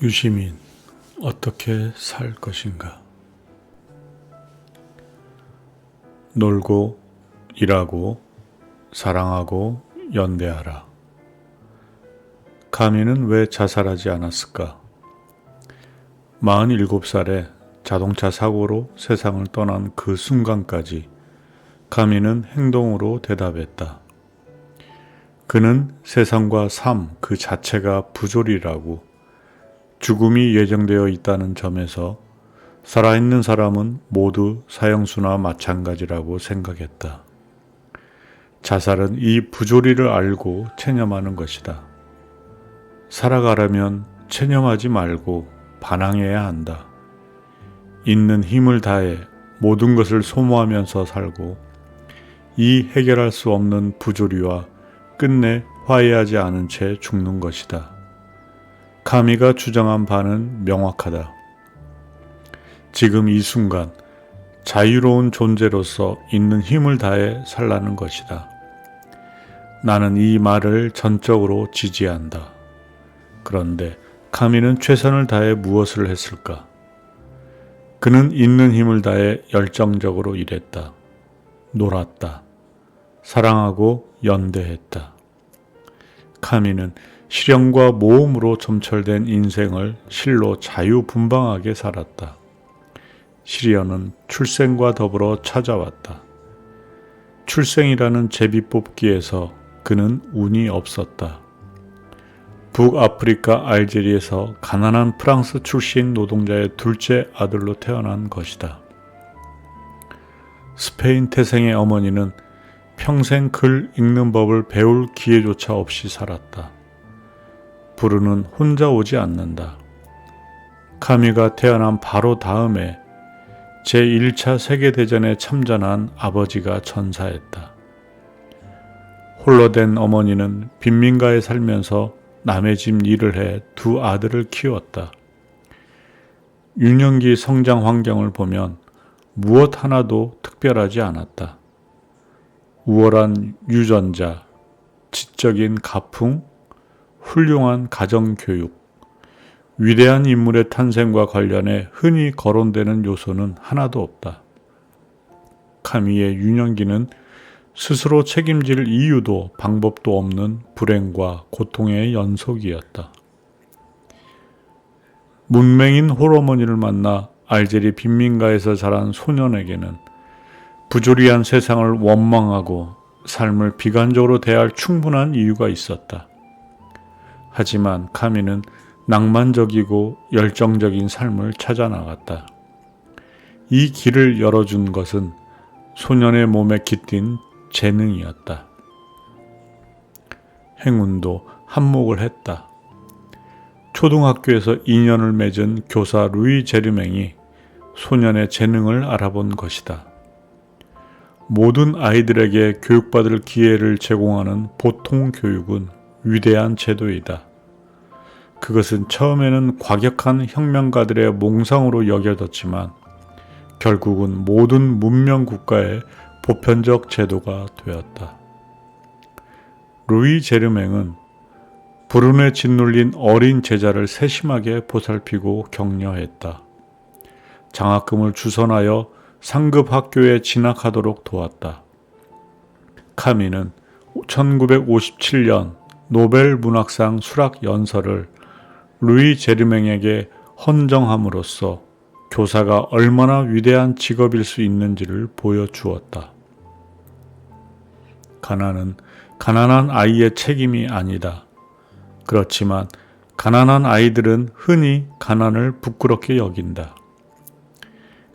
유시민, 어떻게 살 것인가? 놀고, 일하고, 사랑하고, 연대하라. 카미는 왜 자살하지 않았을까? 47살에 자동차 사고로 세상을 떠난 그 순간까지 카미는 행동으로 대답했다. 그는 세상과 삶 그 자체가 부조리라고, 죽음이 예정되어 있다는 점에서 살아있는 사람은 모두 사형수나 마찬가지라고 생각했다. 자살은 이 부조리를 알고 체념하는 것이다. 살아가려면 체념하지 말고 반항해야 한다. 있는 힘을 다해 모든 것을 소모하면서 살고 이 해결할 수 없는 부조리와 끝내 화해하지 않은 채 죽는 것이다. 카미가 주장한 바는 명확하다. 지금 이 순간 자유로운 존재로서 있는 힘을 다해 살라는 것이다. 나는 이 말을 전적으로 지지한다. 그런데 카미는 최선을 다해 무엇을 했을까? 그는 있는 힘을 다해 열정적으로 일했다. 놀았다. 사랑하고 연대했다. 카미는 실현과 모험으로 점철된 인생을 실로 자유분방하게 살았다. 시련은 출생과 더불어 찾아왔다. 출생이라는 제비뽑기에서 그는 운이 없었다. 북아프리카 알제리에서 가난한 프랑스 출신 노동자의 둘째 아들로 태어난 것이다. 스페인 태생의 어머니는 평생 글 읽는 법을 배울 기회조차 없이 살았다. 부르는 혼자 오지 않는다. 카미가 태어난 바로 다음에 제1차 세계대전에 참전한 아버지가 전사했다. 홀로 된 어머니는 빈민가에 살면서 남의 집 일을 해 두 아들을 키웠다. 유년기 성장 환경을 보면 무엇 하나도 특별하지 않았다. 우월한 유전자, 지적인 가풍, 훌륭한 가정교육, 위대한 인물의 탄생과 관련해 흔히 거론되는 요소는 하나도 없다. 카미의 유년기는 스스로 책임질 이유도 방법도 없는 불행과 고통의 연속이었다. 문맹인 홀어머니를 만나 알제리 빈민가에서 자란 소년에게는 부조리한 세상을 원망하고 삶을 비관적으로 대할 충분한 이유가 있었다. 하지만 카미는 낭만적이고 열정적인 삶을 찾아 나갔다. 이 길을 열어준 것은 소년의 몸에 깃든 재능이었다. 행운도 한몫을 했다. 초등학교에서 인연을 맺은 교사 루이 제르맹이 소년의 재능을 알아본 것이다. 모든 아이들에게 교육받을 기회를 제공하는 보통 교육은 위대한 제도이다. 그것은 처음에는 과격한 혁명가들의 몽상으로 여겨졌지만 결국은 모든 문명 국가의 보편적 제도가 되었다. 루이 제르맹은 불운에 짓눌린 어린 제자를 세심하게 보살피고 격려했다. 장학금을 주선하여 상급 학교에 진학하도록 도왔다. 카미는 1957년 노벨 문학상 수락 연설을 루이 제르맹에게 헌정함으로써 교사가 얼마나 위대한 직업일 수 있는지를 보여주었다. 가난은 가난한 아이의 책임이 아니다. 그렇지만 가난한 아이들은 흔히 가난을 부끄럽게 여긴다.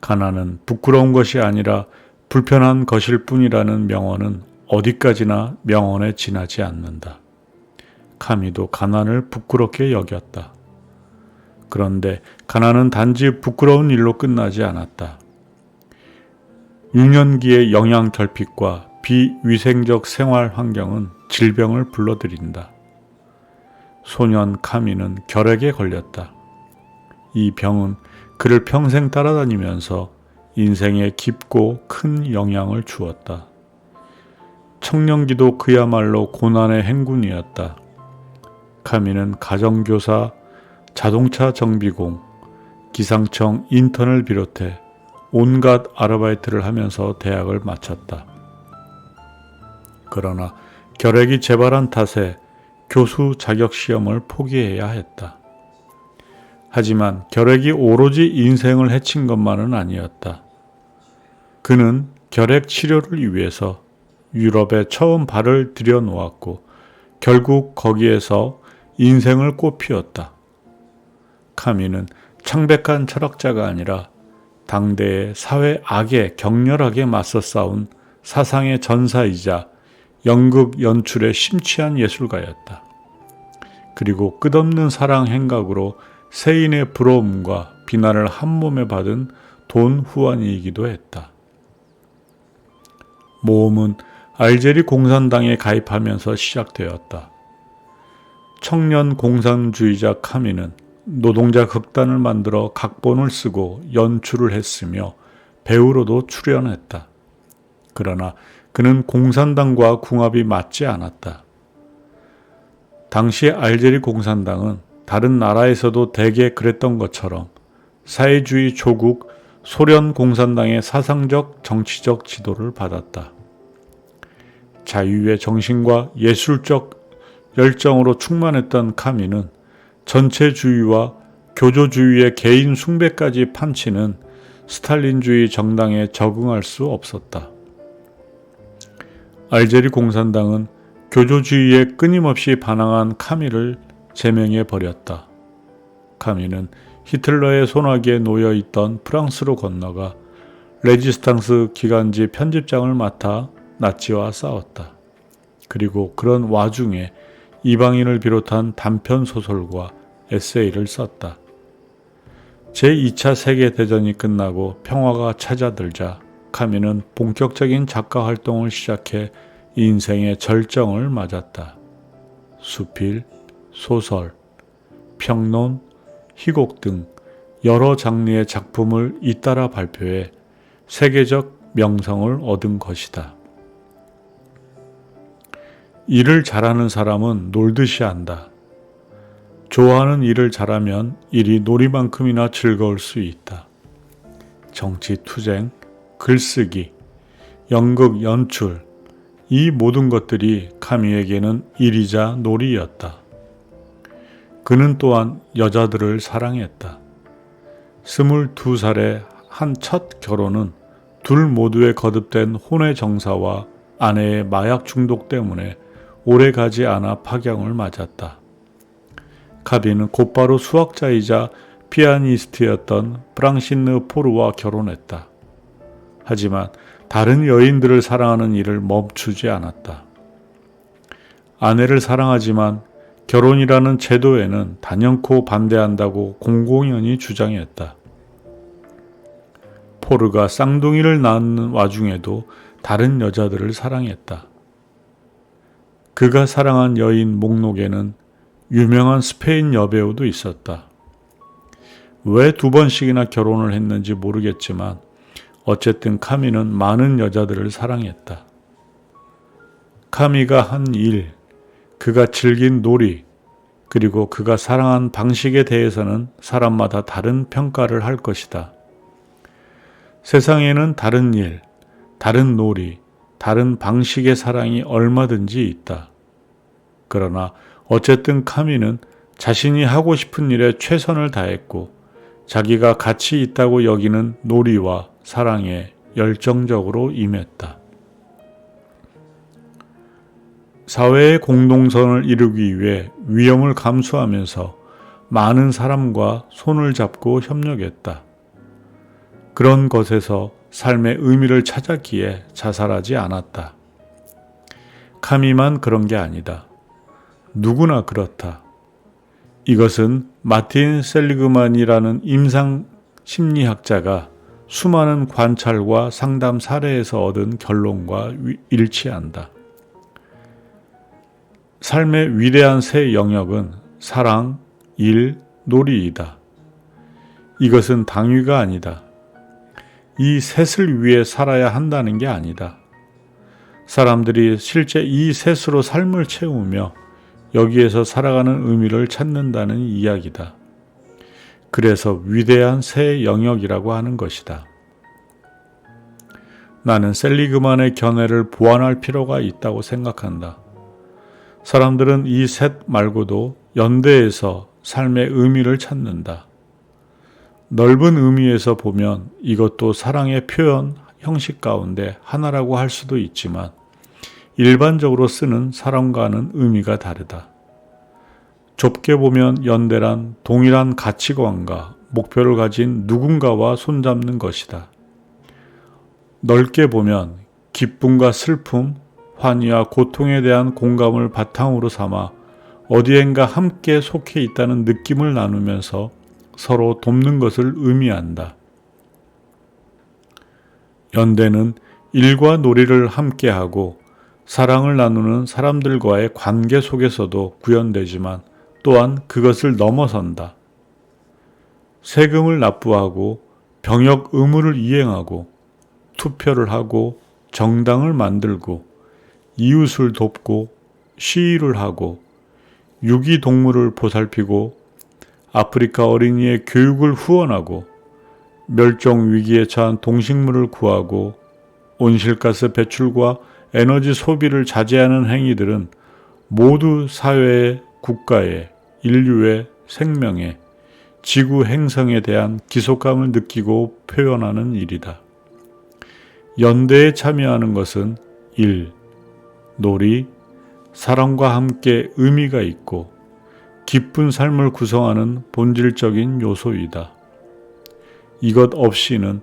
가난은 부끄러운 것이 아니라 불편한 것일 뿐이라는 명언은 어디까지나 명언에 지나지 않는다. 카미도 가난을 부끄럽게 여겼다. 그런데 가난은 단지 부끄러운 일로 끝나지 않았다. 유년기의 영양 결핍과 비위생적 생활 환경은 질병을 불러들인다. 소년 카미는 결핵에 걸렸다. 이 병은 그를 평생 따라다니면서 인생에 깊고 큰 영향을 주었다. 청년기도 그야말로 고난의 행군이었다. 카미는 가정교사, 자동차 정비공, 기상청 인턴을 비롯해 온갖 아르바이트를 하면서 대학을 마쳤다. 그러나 결핵이 재발한 탓에 교수 자격 시험을 포기해야 했다. 하지만 결핵이 오로지 인생을 해친 것만은 아니었다. 그는 결핵 치료를 위해서 유럽에 처음 발을 들여놓았고 결국 거기에서 인생을 꽃피웠다. 카미는 창백한 철학자가 아니라 당대의 사회 악에 격렬하게 맞서 싸운 사상의 전사이자 연극 연출에 심취한 예술가였다. 그리고 끝없는 사랑 행각으로 세인의 부러움과 비난을 한몸에 받은 돈 후안이이기도 했다. 모험은 알제리 공산당에 가입하면서 시작되었다. 청년 공산주의자 카미는 노동자 극단을 만들어 각본을 쓰고 연출을 했으며 배우로도 출연했다. 그러나 그는 공산당과 궁합이 맞지 않았다. 당시 알제리 공산당은 다른 나라에서도 대개 그랬던 것처럼 사회주의 조국 소련 공산당의 사상적 정치적 지도를 받았다. 자유의 정신과 예술적 열정으로 충만했던 카미는 전체주의와 교조주의의 개인 숭배까지 판치는 스탈린주의 정당에 적응할 수 없었다. 알제리 공산당은 교조주의에 끊임없이 반항한 카미를 제명해 버렸다. 카미는 히틀러의 손아귀에 놓여 있던 프랑스로 건너가 레지스탕스 기간지 편집장을 맡아 나치와 싸웠다. 그리고 그런 와중에 이방인을 비롯한 단편 소설과 에세이를 썼다. 제2차 세계대전이 끝나고 평화가 찾아들자 카미는 본격적인 작가 활동을 시작해 인생의 절정을 맞았다. 수필, 소설, 평론, 희곡 등 여러 장르의 작품을 잇따라 발표해 세계적 명성을 얻은 것이다. 일을 잘하는 사람은 놀듯이 한다. 좋아하는 일을 잘하면 일이 놀이만큼이나 즐거울 수 있다. 정치 투쟁, 글쓰기, 연극 연출, 이 모든 것들이 카미에게는 일이자 놀이였다. 그는 또한 여자들을 사랑했다. 22살의 한 첫 결혼은 둘 모두의 거듭된 혼외 정사와 아내의 마약 중독 때문에 오래가지 않아 파경을 맞았다. 카비는 곧바로 수학자이자 피아니스트였던 프랑신느 포르와 결혼했다. 하지만 다른 여인들을 사랑하는 일을 멈추지 않았다. 아내를 사랑하지만 결혼이라는 제도에는 단연코 반대한다고 공공연히 주장했다. 포르가 쌍둥이를 낳는 와중에도 다른 여자들을 사랑했다. 그가 사랑한 여인 목록에는 유명한 스페인 여배우도 있었다. 왜 2번씩이나 결혼을 했는지 모르겠지만 어쨌든 카미는 많은 여자들을 사랑했다. 카미가 한 일, 그가 즐긴 놀이, 그리고 그가 사랑한 방식에 대해서는 사람마다 다른 평가를 할 것이다. 세상에는 다른 일, 다른 놀이, 다른 방식의 사랑이 얼마든지 있다. 그러나 어쨌든 카미는 자신이 하고 싶은 일에 최선을 다했고 자기가 가치 있다고 여기는 놀이와 사랑에 열정적으로 임했다. 사회의 공동선을 이루기 위해 위험을 감수하면서 많은 사람과 손을 잡고 협력했다. 그런 것에서 삶의 의미를 찾았기에 자살하지 않았다. 카미만 그런 게 아니다. 누구나 그렇다. 이것은 마틴 셀리그만이라는 임상 심리학자가 수많은 관찰과 상담 사례에서 얻은 결론과 일치한다. 삶의 위대한 세 영역은 사랑, 일, 놀이이다. 이것은 당위가 아니다. 이 셋을 위해 살아야 한다는 게 아니다. 사람들이 실제 이 셋으로 삶을 채우며 여기에서 살아가는 의미를 찾는다는 이야기다. 그래서 위대한 새 영역이라고 하는 것이다. 나는 셀리그만의 견해를 보완할 필요가 있다고 생각한다. 사람들은 이 셋 말고도 연대에서 삶의 의미를 찾는다. 넓은 의미에서 보면 이것도 사랑의 표현 형식 가운데 하나라고 할 수도 있지만 일반적으로 쓰는 사랑과는 의미가 다르다. 좁게 보면 연대란 동일한 가치관과 목표를 가진 누군가와 손잡는 것이다. 넓게 보면 기쁨과 슬픔, 환희와 고통에 대한 공감을 바탕으로 삼아 어디엔가 함께 속해 있다는 느낌을 나누면서 서로 돕는 것을 의미한다. 연대는 일과 놀이를 함께하고 사랑을 나누는 사람들과의 관계 속에서도 구현되지만 또한 그것을 넘어선다. 세금을 납부하고 병역 의무를 이행하고 투표를 하고 정당을 만들고 이웃을 돕고 시위를 하고 유기동물을 보살피고 아프리카 어린이의 교육을 후원하고 멸종 위기에 처한 동식물을 구하고 온실가스 배출과 에너지 소비를 자제하는 행위들은 모두 사회의, 국가의, 인류의 생명에, 지구 행성에 대한 기속감을 느끼고 표현하는 일이다. 연대에 참여하는 것은 일, 놀이, 사랑과 함께 의미가 있고 기쁜 삶을 구성하는 본질적인 요소이다. 이것 없이는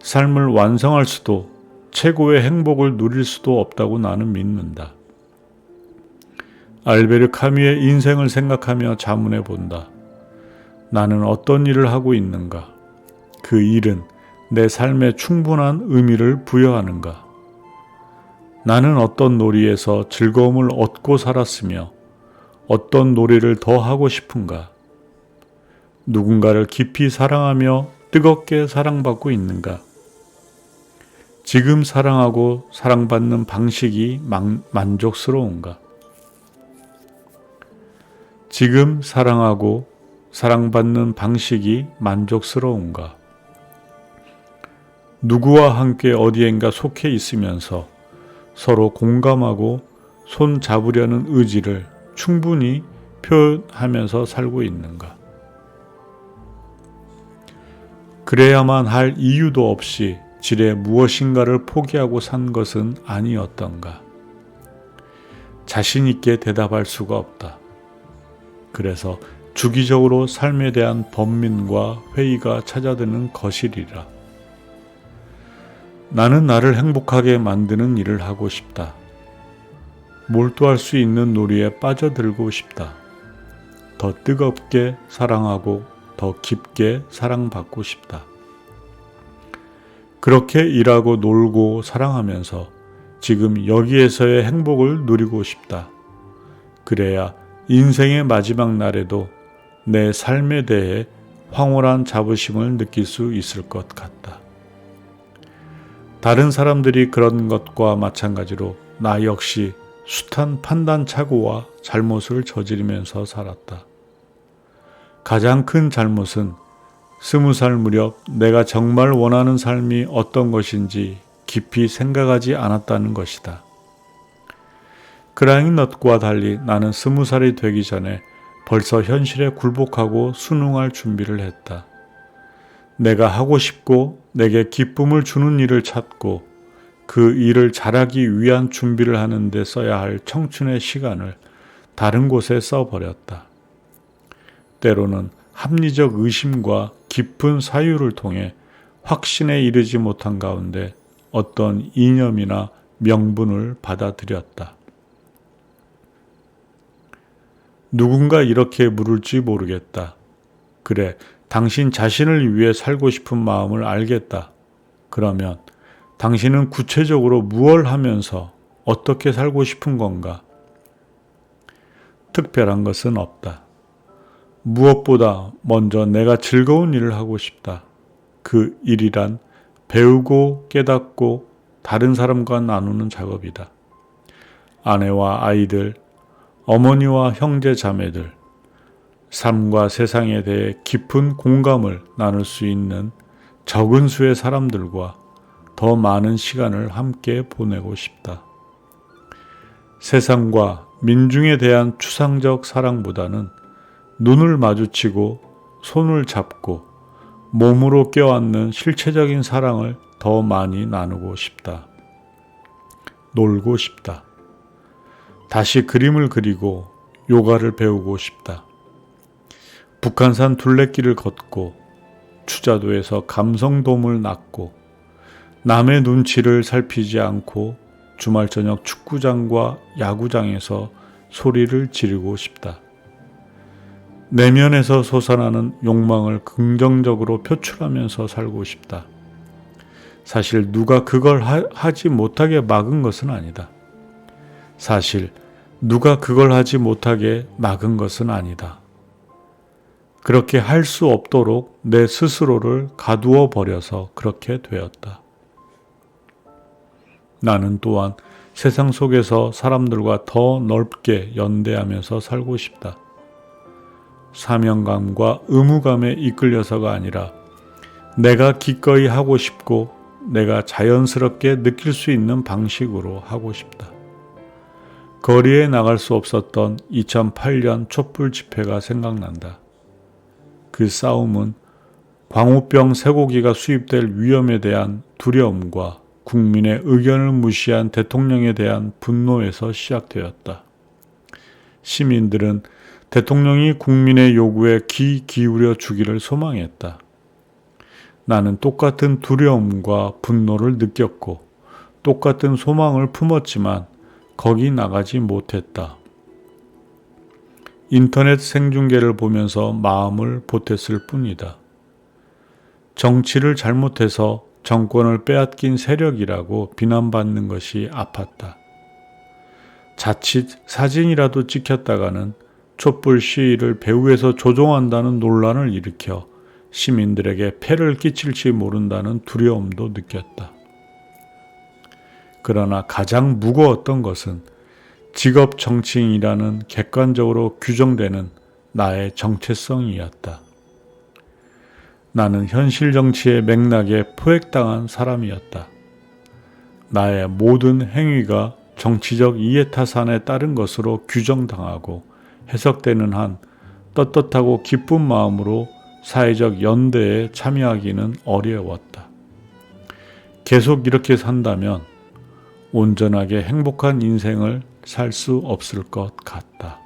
삶을 완성할 수도 최고의 행복을 누릴 수도 없다고 나는 믿는다. 알베르 카뮈의 인생을 생각하며 자문해 본다. 나는 어떤 일을 하고 있는가? 그 일은 내 삶에 충분한 의미를 부여하는가? 나는 어떤 놀이에서 즐거움을 얻고 살았으며 어떤 놀이를 더 하고 싶은가? 누군가를 깊이 사랑하며 뜨겁게 사랑받고 있는가? 지금 사랑하고 사랑받는 방식이 만족스러운가? 지금 사랑하고 사랑받는 방식이 만족스러운가? 누구와 함께 어디엔가 속해 있으면서 서로 공감하고 손 잡으려는 의지를 충분히 표현하면서 살고 있는가? 그래야만 할 이유도 없이 지레 무엇인가를 포기하고 산 것은 아니었던가? 자신 있게 대답할 수가 없다. 그래서 주기적으로 삶에 대한 번민과 회의가 찾아드는 것이리라. 나는 나를 행복하게 만드는 일을 하고 싶다. 몰두할 수 있는 놀이에 빠져들고 싶다. 더 뜨겁게 사랑하고 더 깊게 사랑받고 싶다. 그렇게 일하고 놀고 사랑하면서 지금 여기에서의 행복을 누리고 싶다. 그래야 인생의 마지막 날에도 내 삶에 대해 황홀한 자부심을 느낄 수 있을 것 같다. 다른 사람들이 그런 것과 마찬가지로 나 역시 숱한 판단착오와 잘못을 저지르면서 살았다. 가장 큰 잘못은 20살 무렵 내가 정말 원하는 삶이 어떤 것인지 깊이 생각하지 않았다는 것이다. 그라잉넛과 달리 나는 20살이 되기 전에 벌써 현실에 굴복하고 순응할 준비를 했다. 내가 하고 싶고 내게 기쁨을 주는 일을 찾고 그 일을 잘하기 위한 준비를 하는 데 써야 할 청춘의 시간을 다른 곳에 써버렸다. 때로는 합리적 의심과 깊은 사유를 통해 확신에 이르지 못한 가운데 어떤 이념이나 명분을 받아들였다. 누군가 이렇게 물을지 모르겠다. 그래, 당신 자신을 위해 살고 싶은 마음을 알겠다. 그러면 당신은 구체적으로 무엇을 하면서 어떻게 살고 싶은 건가? 특별한 것은 없다. 무엇보다 먼저 내가 즐거운 일을 하고 싶다. 그 일이란 배우고 깨닫고 다른 사람과 나누는 작업이다. 아내와 아이들, 어머니와 형제 자매들, 삶과 세상에 대해 깊은 공감을 나눌 수 있는 적은 수의 사람들과 더 많은 시간을 함께 보내고 싶다. 세상과 민중에 대한 추상적 사랑보다는 눈을 마주치고 손을 잡고 몸으로 껴안는 실체적인 사랑을 더 많이 나누고 싶다. 놀고 싶다. 다시 그림을 그리고 요가를 배우고 싶다. 북한산 둘레길을 걷고 추자도에서 감성돔을 낚고 남의 눈치를 살피지 않고 주말 저녁 축구장과 야구장에서 소리를 지르고 싶다. 내면에서 솟아나는 욕망을 긍정적으로 표출하면서 살고 싶다. 사실 누가 그걸 하지 못하게 막은 것은 아니다. 사실 누가 그걸 하지 못하게 막은 것은 아니다. 그렇게 할 수 없도록 내 스스로를 가두어 버려서 그렇게 되었다. 나는 또한 세상 속에서 사람들과 더 넓게 연대하면서 살고 싶다. 사명감과 의무감에 이끌려서가 아니라 내가 기꺼이 하고 싶고 내가 자연스럽게 느낄 수 있는 방식으로 하고 싶다. 거리에 나갈 수 없었던 2008년 촛불 집회가 생각난다. 그 싸움은 광우병 쇠고기가 수입될 위험에 대한 두려움과 국민의 의견을 무시한 대통령에 대한 분노에서 시작되었다. 시민들은 대통령이 국민의 요구에 귀 기울여 주기를 소망했다. 나는 똑같은 두려움과 분노를 느꼈고 똑같은 소망을 품었지만 거기 나가지 못했다. 인터넷 생중계를 보면서 마음을 보탰을 뿐이다. 정치를 잘못해서 정권을 빼앗긴 세력이라고 비난받는 것이 아팠다. 자칫 사진이라도 찍혔다가는 촛불 시위를 배후에서 조종한다는 논란을 일으켜 시민들에게 폐를 끼칠지 모른다는 두려움도 느꼈다. 그러나 가장 무거웠던 것은 직업 정치인이라는 객관적으로 규정되는 나의 정체성이었다. 나는 현실 정치의 맥락에 포획당한 사람이었다. 나의 모든 행위가 정치적 이해타산에 따른 것으로 규정당하고 해석되는 한 떳떳하고 기쁜 마음으로 사회적 연대에 참여하기는 어려웠다. 계속 이렇게 산다면 온전하게 행복한 인생을 살 수 없을 것 같다.